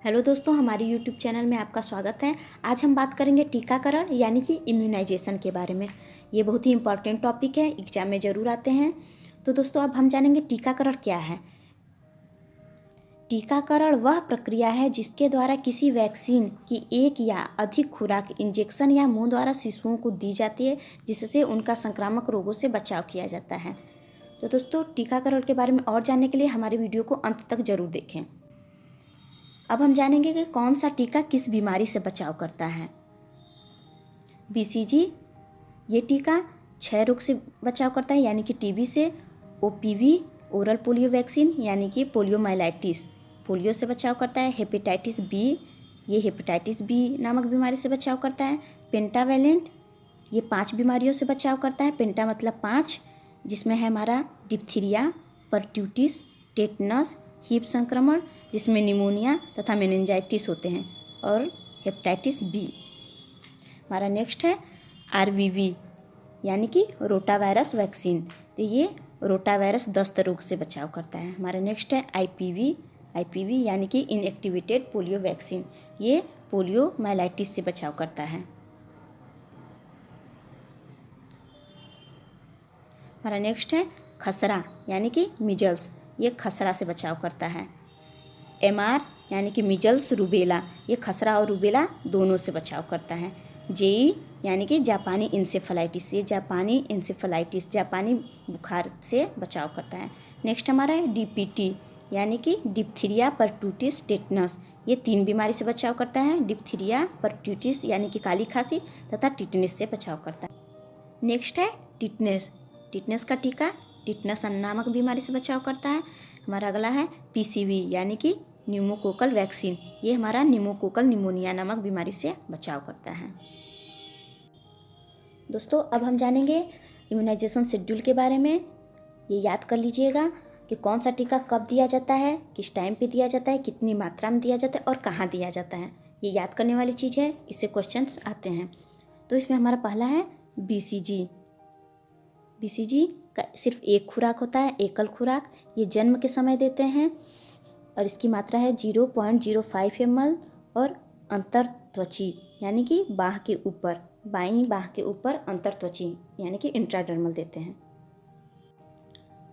Hello दोस्तों, हमारे YouTube channel में आपका स्वागत है। आज हम बात करेंगे टीकाकरण यानी कि इम्यूनाइजेशन के बारे में। ये बहुत ही इंपॉर्टेंट टॉपिक है, एग्जाम में ज़रूर आते हैं। तो दोस्तों अब हम जानेंगे टीकाकरण क्या है। टीकाकरण वह प्रक्रिया है जिसके द्वारा किसी वैक्सीन की एक या अधिक खुराक इंजेक्शन या मुंह द्वारा शिशुओं को दी जाती है, जिससे उनका संक्रामक रोगों से बचाव किया जाता है। तो दोस्तों टीकाकरण के बारे में और जानने के लिए हमारे वीडियो को अंत तक जरूर देखें। अब हम जानेंगे कि कौन सा टीका किस बीमारी से बचाव करता है। BCG ये टीका क्षय रोग से बचाव करता है यानी कि टीबी से। OPV ओरल पोलियो वैक्सीन यानी कि पोलियोमाइलाइटिस पोलियो से बचाव करता है। हेपेटाइटिस B ये हेपेटाइटिस B नामक बीमारी से बचाव करता है। पेंटावैलेंट ये 5 बीमारियों से बचाव करता है। पेंटा मतलब 5, जिसमें है हमारा डिप्थीरिया, परट्यूटिस, टेटनस, हीप संक्रमण जिसमें निमोनिया तथा मेनिंजाइटिस होते हैं, और हेपेटाइटिस B। हमारा नेक्स्ट है RVV यानी कि रोटावायरस वैक्सीन। तो ये रोटावायरस दस्त रोग से बचाव करता है। हमारा नेक्स्ट है IPV यानी कि इनएक्टिवेटेड पोलियो वैक्सीन। ये पोलियो माइलाइटिस से बचाव करता है। हमारा नेक्स्ट है खसरा यानी कि मिजल्स। ये खसरा से बचाव करता है। MR यानी कि मिजल्स रूबेला, ये खसरा और रूबेला दोनों से बचाव करता है। JE यानी कि जापानी इंसेफेलाइटिस, ये जापानी बुखार से बचाव करता है। नेक्स्ट हमारा है DPT यानी कि डिप्थीरिया, परट्यूटिस, टेटनस, ये 3 बीमारी से बचाव करता है। डिप्थीरिया, परट्यूटिस यानी कि काली खांसी तथा टिटनेस से बचाव करता है। नेक्स्ट है टिटनेस का टीका टिटनस नामक बीमारी से बचाव करता है। हमारा अगला है PCV यानी कि न्यूमोकोकल वैक्सीन, ये हमारा न्यूमोकोकल निमोनिया नामक बीमारी से बचाव करता है। दोस्तों अब हम जानेंगे इम्यूनाइजेशन शेड्यूल के बारे में। ये याद कर लीजिएगा कि कौन सा टीका कब दिया जाता है, किस टाइम पे दिया जाता है, कितनी मात्रा में दिया जाता है और कहाँ दिया जाता है। ये याद करने वाली चीज़ है, इससे क्वेश्चंस आते हैं। तो इसमें हमारा पहला है BCG का सिर्फ एक खुराक होता है, एकल खुराक। ये जन्म के समय देते हैं और इसकी मात्रा है 0.05 ml और अंतर्त्वची यानी कि बाह के ऊपर, बाईं बाह के ऊपर अंतर्त्वची यानी कि इंट्राडर्मल देते हैं।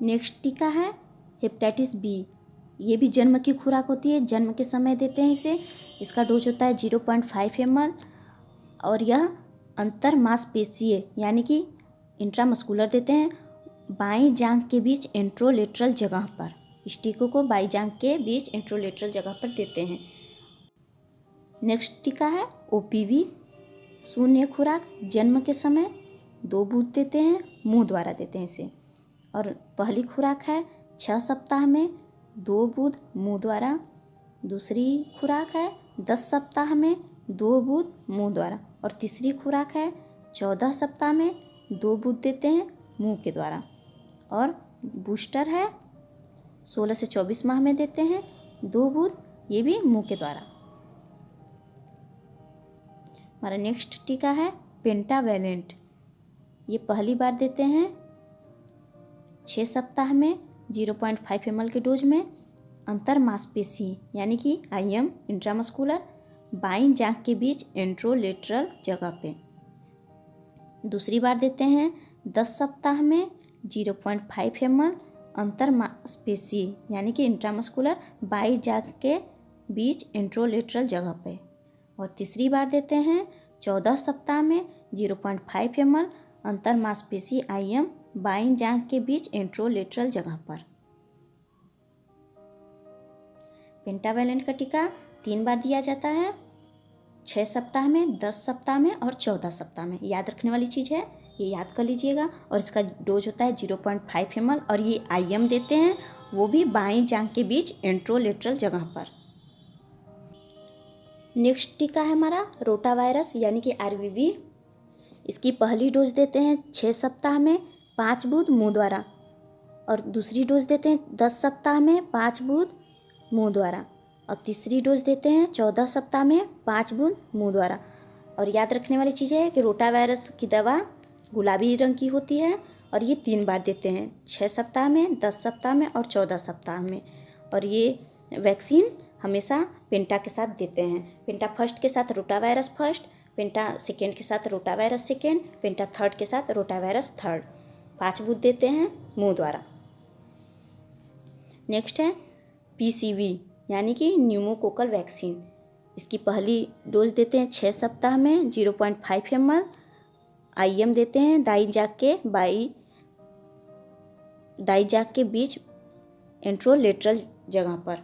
नेक्स्ट टीका है हेपेटाइटिस B। ये भी जन्म की खुराक होती है, जन्म के समय देते हैं इसे। इसका डोज होता है 0.5 ml और यह अंतर मांसपेशीय यानी कि इंट्रामस्कुलर देते हैं, बाईं जांघ के बीच एंट्रोलेटरल जगह पर। इस टीकों को बाईं जांघ के बीच एंट्रोलेटरल जगह पर देते हैं। नेक्स्ट टीका है OPV, शून्य खुराक, जन्म के समय 2 बूंद देते हैं, मुंह द्वारा देते हैं इसे। और पहली खुराक है 6 सप्ताह में 2 बूंद मुंह द्वारा। दूसरी खुराक है 10 सप्ताह में 2 बूंद मुंह द्वारा। और तीसरी खुराक है 14 सप्ताह में 2 बूंद देते हैं मुंह के द्वारा। और बूस्टर है 16 से 24 माह में देते हैं 2 बूंद, ये भी मुंह के द्वारा। हमारा नेक्स्ट टीका है पेंटावैलेंट। ये पहली बार देते हैं 6 सप्ताह में 0.5 ml के डोज में, अंतर मांसपेशी यानी कि IM इंट्रामस्कुलर, बाईं जांघ के बीच एंट्रोलेटरल जगह पे। दूसरी बार देते हैं 10 सप्ताह में 0.5 ml अंतर मांसपेशी यानी कि इंट्रामस्कुलर, बाईं जांघ के बीच एंट्रोलेटरल जगह पे। और तीसरी बार देते हैं 14 सप्ताह में 0.5 ml अंतर मांसपेशी IM, बाईं जांघ के बीच एंट्रोलेटरल जगह पर। पेंटावैलेंट का टीका 3 बार दिया जाता है, 6 सप्ताह में, 10 सप्ताह में और 14 सप्ताह में। याद रखने वाली चीज़ है, ये याद कर लीजिएगा। और इसका डोज होता है 0.5 ml और ये IM देते हैं, वो भी बाईं जांघ के बीच एंट्रोलेटरल जगह पर। नेक्स्ट टीका है हमारा रोटावायरस यानी कि RVV। इसकी पहली डोज देते हैं 6 सप्ताह में 5 बूंद मुंह द्वारा। और दूसरी डोज देते हैं 10 सप्ताह में 5 बूंद मुंह द्वारा। और तीसरी डोज देते हैं 14 सप्ताह में 5 बूंद मुंह द्वारा। और याद रखने वाली चीज़ है कि रोटावायरस की दवा गुलाबी रंग की होती है और ये 3 बार देते हैं, 6 सप्ताह में, 10 सप्ताह में और 14 सप्ताह में। और ये वैक्सीन हमेशा पेंटा के साथ देते हैं। पेंटा फर्स्ट के साथ रोटावायरस फर्स्ट, पेंटा सेकेंड के साथ रोटावायरस सेकेंड, पेंटा थर्ड के साथ रोटावायरस थर्ड। 5 बूथ देते हैं मुंह द्वारा। नेक्स्ट है PCV यानी कि न्यूमोकोकल वैक्सीन। इसकी पहली डोज देते हैं 6 सप्ताह में 0.5 ml। IM देते हैं दाई जाग के बीच एंट्रोलेटरल जगह पर।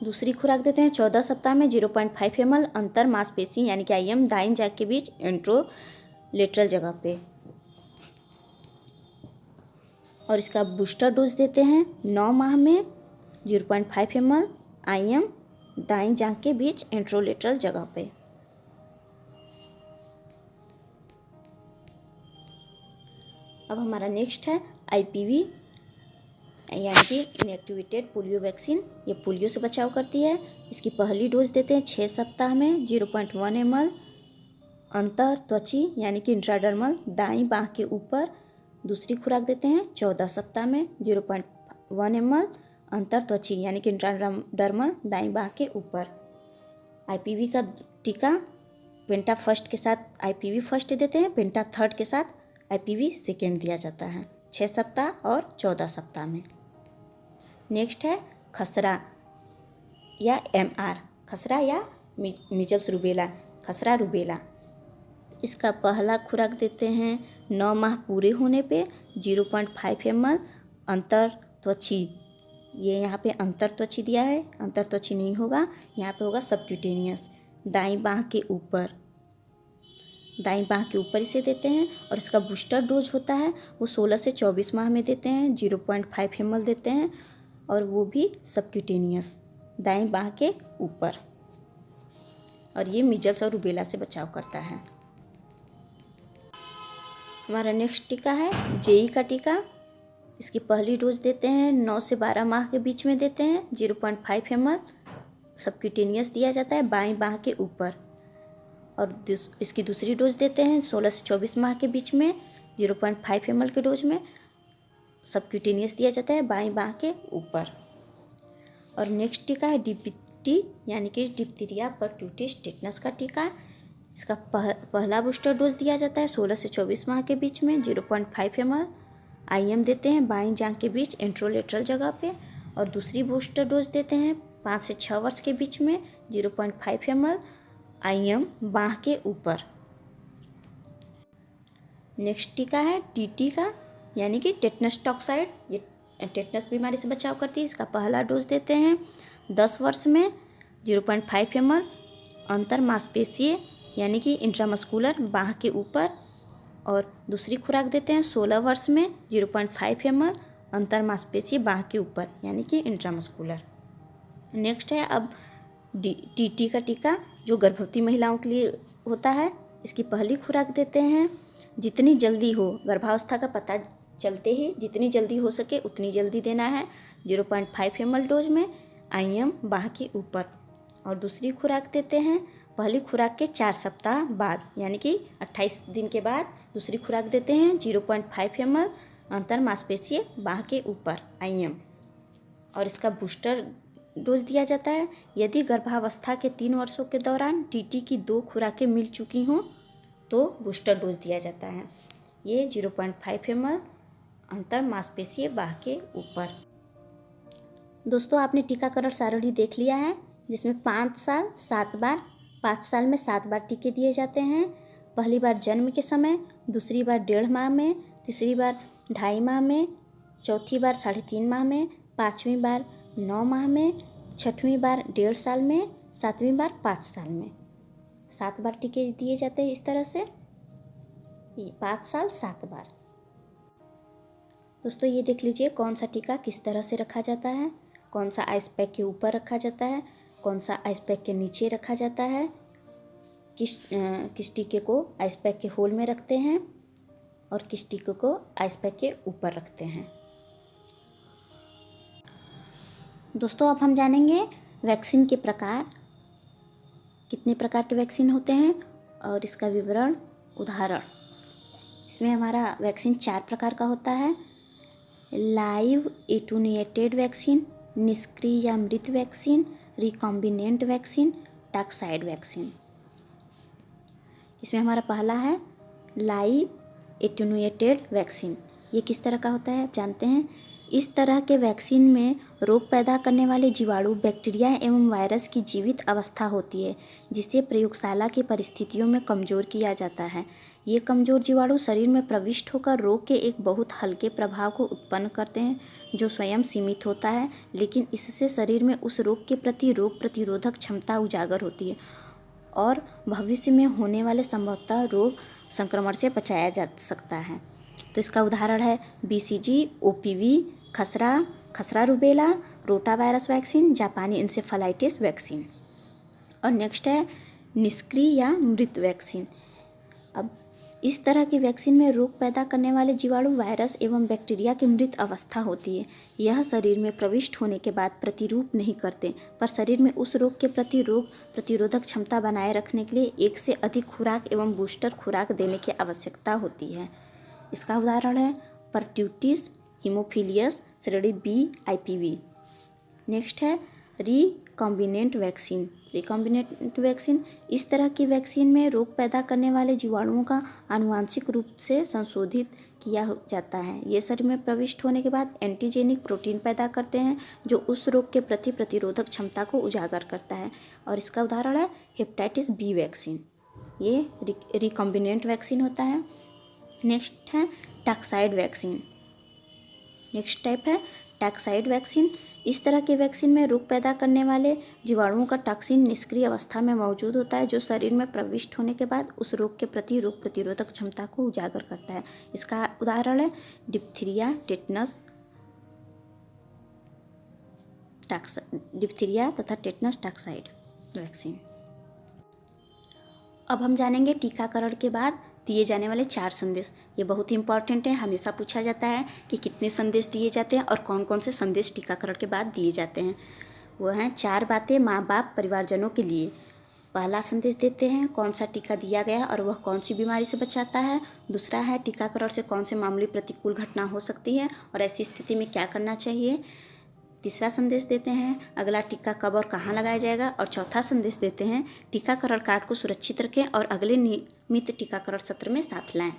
दूसरी खुराक देते हैं 14 सप्ताह में 0.5 ml अंतर मांसपेशी यानी कि IM दाई जाग के बीच एंट्रोलेटरल जगह पे। और इसका बूस्टर डोज देते हैं 9 माह में 0.5 ml IM दाई जांघ के बीच एंट्रोलेटरल जगह पे। अब हमारा नेक्स्ट है IPV यानी कि इनएक्टिवेटेड पोलियो वैक्सीन। ये पोलियो से बचाव करती है। इसकी पहली डोज देते हैं 6 सप्ताह में 0.1 ml अंतर त्वची यानी कि इंट्राडर्मल दाईं बांह के ऊपर। दूसरी खुराक देते हैं 14 सप्ताह में 0.1 ml अंतर त्वची यानी कि इंट्राडर्मल दाईं बांह के ऊपर। IPV का टीका पेंटा फर्स्ट के साथ IPV फर्स्ट देते हैं, पेंटा थर्ड के साथ IPV सेकेंड दिया जाता है 6 सप्ताह और 14 सप्ताह में। नेक्स्ट है खसरा या MR, खसरा या मीजल्स रूबेला, खसरा रूबेला। इसका पहला खुराक देते हैं 9 माह पूरे होने पे 0.5 ml अंतर त्वची। ये यहाँ पे अंतर त्वची दिया है, अंतर त्वची नहीं होगा, यहाँ पे होगा सबक्यूटेनियस दाईं बांह के ऊपर। दाईं बांह के ऊपर इसे देते हैं। और इसका बूस्टर डोज होता है वो 16 से 24 माह में देते हैं 0.5 ml देते हैं और वो भी सबक्यूटेनियस दाईं बांह के ऊपर। और ये मीजल्स और रूबेला से बचाव करता है। हमारा नेक्स्ट टीका है JE का टीका। इसकी पहली डोज देते हैं 9 से 12 माह के बीच में देते हैं 0.5 ml सबक्यूटेनियस दिया जाता है बाईं बांह के ऊपर। और इसकी दूसरी डोज देते हैं 16 से 24 माह के बीच में 0.5 ml के डोज में सबक्यूटेनियस दिया जाता है बाईं बांह के ऊपर। और नेक्स्ट टीका है DPT यानी कि डिप्थीरिया परटूसिस टेटनस का टीका। इसका पहला बूस्टर डोज दिया जाता है 16 से 24 माह के बीच में 0.5 ml IM देते हैं बाईं जांघ के बीच एंट्रोलेटरल जगह पे। और दूसरी बूस्टर डोज देते हैं 5 से 6 वर्ष के बीच में 0.5 ml IM बांह के ऊपर। नेक्स्ट टीका है TT का यानी कि टेटनस टॉक्साइड। ये टेटनस बीमारी से बचाव करती है। इसका पहला डोज देते हैं 10 वर्ष में 0.5 ml अंतर मांसपेशीय यानी कि इंट्रामस्कुलर बांह के ऊपर। और दूसरी खुराक देते हैं 16 वर्ष में 0.5 ml अंतर मांसपेशीय बांह के ऊपर यानी कि इंट्रामस्कुलर। नेक्स्ट है अब TT का टीका जो गर्भवती महिलाओं के लिए होता है। इसकी पहली खुराक देते हैं जितनी जल्दी हो, गर्भावस्था का पता चलते ही जितनी जल्दी हो सके उतनी जल्दी देना है 0.5 ml डोज में IM बांह के ऊपर। और दूसरी खुराक देते हैं पहली खुराक के 4 सप्ताह बाद यानी कि 28 दिन के बाद दूसरी खुराक देते हैं 0.5 ml अंतर मांसपेशीय बांह के ऊपर IM। और इसका बूस्टर डोज दिया जाता है यदि गर्भावस्था के 3 वर्षों के दौरान TT की 2 खुराकें मिल चुकी हों तो बूस्टर डोज दिया जाता है। ये 0.5 ml अंतर मांसपेशीय बांह के ऊपर। दोस्तों आपने टीकाकरण सारणी देख लिया है जिसमें 5 साल में 7 बार टीके दिए जाते हैं। पहली बार जन्म के समय, दूसरी बार 1.5 माह में, तीसरी बार 2.5 माह में, चौथी बार 3.5 माह में, 5वीं बार 9 माह में, 6वीं बार 1.5 साल में, 7वीं बार 5 साल में। 7 बार टीके दिए जाते हैं इस तरह से 5 साल 7 बार। दोस्तों ये देख लीजिए कौन सा टीका किस तरह से रखा जाता है, कौन सा आइस पैक के ऊपर रखा जाता है, कौन सा आइस पैक के नीचे रखा जाता है, किस टीके को आइस पैक के होल में रखते हैं और किस टीके को आइस पैक के ऊपर रखते हैं। दोस्तों अब हम जानेंगे वैक्सीन के प्रकार, कितने प्रकार के वैक्सीन होते हैं और इसका विवरण उदाहरण। इसमें हमारा वैक्सीन 4 प्रकार का होता है। लाइव एटुनेटेड वैक्सीन निष्क्रिय या मृत vaccine, recombinant vaccine, toxoid vaccine. इसमें हमारा पहला है लाइव एटेन्यूएटेड वैक्सीन। ये किस तरह का होता है आप जानते हैं। इस तरह के वैक्सीन में रोग पैदा करने वाले जीवाणु, बैक्टीरिया एवं वायरस की जीवित अवस्था होती है, जिसे प्रयोगशाला की परिस्थितियों में कमज़ोर किया जाता है। ये कमज़ोर जीवाणु शरीर में प्रविष्ट होकर रोग के एक बहुत हल्के प्रभाव को उत्पन्न करते हैं, जो स्वयं सीमित होता है, लेकिन इससे शरीर में उस रोग के प्रति रोग प्रतिरोधक क्षमता उजागर होती है और भविष्य में होने वाले संभवतः रोग संक्रमण से बचाया जा सकता है। तो इसका उदाहरण है BCG, OPV, खसरा रुबेला, रोटा वायरस वैक्सीन, जापानी इंसेफेलाइटिस वैक्सीन। और नेक्स्ट है निष्क्रिय या मृत वैक्सीन। अब इस तरह की वैक्सीन में रोग पैदा करने वाले जीवाणु, वायरस एवं बैक्टीरिया की मृत अवस्था होती है। यह शरीर में प्रविष्ट होने के बाद प्रतिरूप नहीं करते, पर शरीर में उस रोग के प्रति रोग प्रतिरोधक क्षमता बनाए रखने के लिए एक से अधिक खुराक एवं बूस्टर खुराक देने की आवश्यकता होती है। इसका उदाहरण है परट्यूटिस, हीमोफिलियस, श्रेणी B IPV। नेक्स्ट है रिकॉम्बिनेंट वैक्सीन। रिकॉम्बिनेंट वैक्सीन, इस तरह की वैक्सीन में रोग पैदा करने वाले जीवाणुओं का आनुवांशिक रूप से संशोधित किया जाता है। ये शरीर में प्रविष्ट होने के बाद एंटीजेनिक प्रोटीन पैदा करते हैं, जो उस रोग के प्रति प्रतिरोधक क्षमता को उजागर करता है। और इसका उदाहरण है हेपेटाइटिस B वैक्सीन। ये रिकॉम्बिनेंट वैक्सीन होता है। नेक्स्ट है टॉक्साइड वैक्सीन। नेक्स्ट टाइप है टॉक्साइड वैक्सीन। इस तरह के वैक्सीन में रोग पैदा करने वाले जीवाणुओं का टॉक्सिन निष्क्रिय अवस्था में मौजूद होता है, जो शरीर में प्रविष्ट होने के बाद उस रोग के प्रति रोग प्रतिरोधक क्षमता को उजागर करता है। इसका उदाहरण है डिप्थीरिया, डिप्थीरिया तथा टेटनस टॉक्साइड वैक्सीन। अब हम जानेंगे टीकाकरण के बाद दिए जाने वाले 4 संदेश। ये बहुत ही इंपॉर्टेंट है। हमेशा पूछा जाता है कि कितने संदेश दिए जाते हैं और कौन कौन से संदेश टीकाकरण के बाद दिए जाते हैं। वो हैं 4 बातें माँ बाप परिवारजनों के लिए। पहला संदेश देते हैं कौन सा टीका दिया गया और वह कौन सी बीमारी से बचाता है। दूसरा है टीकाकरण से कौन से मामूली प्रतिकूल घटना हो सकती है और ऐसी स्थिति में क्या करना चाहिए। तीसरा संदेश देते हैं अगला टीका कब और कहाँ लगाया जाएगा। और चौथा संदेश देते हैं टीकाकरण कार्ड को सुरक्षित रखें और अगले नियमित टीकाकरण सत्र में साथ लाएं।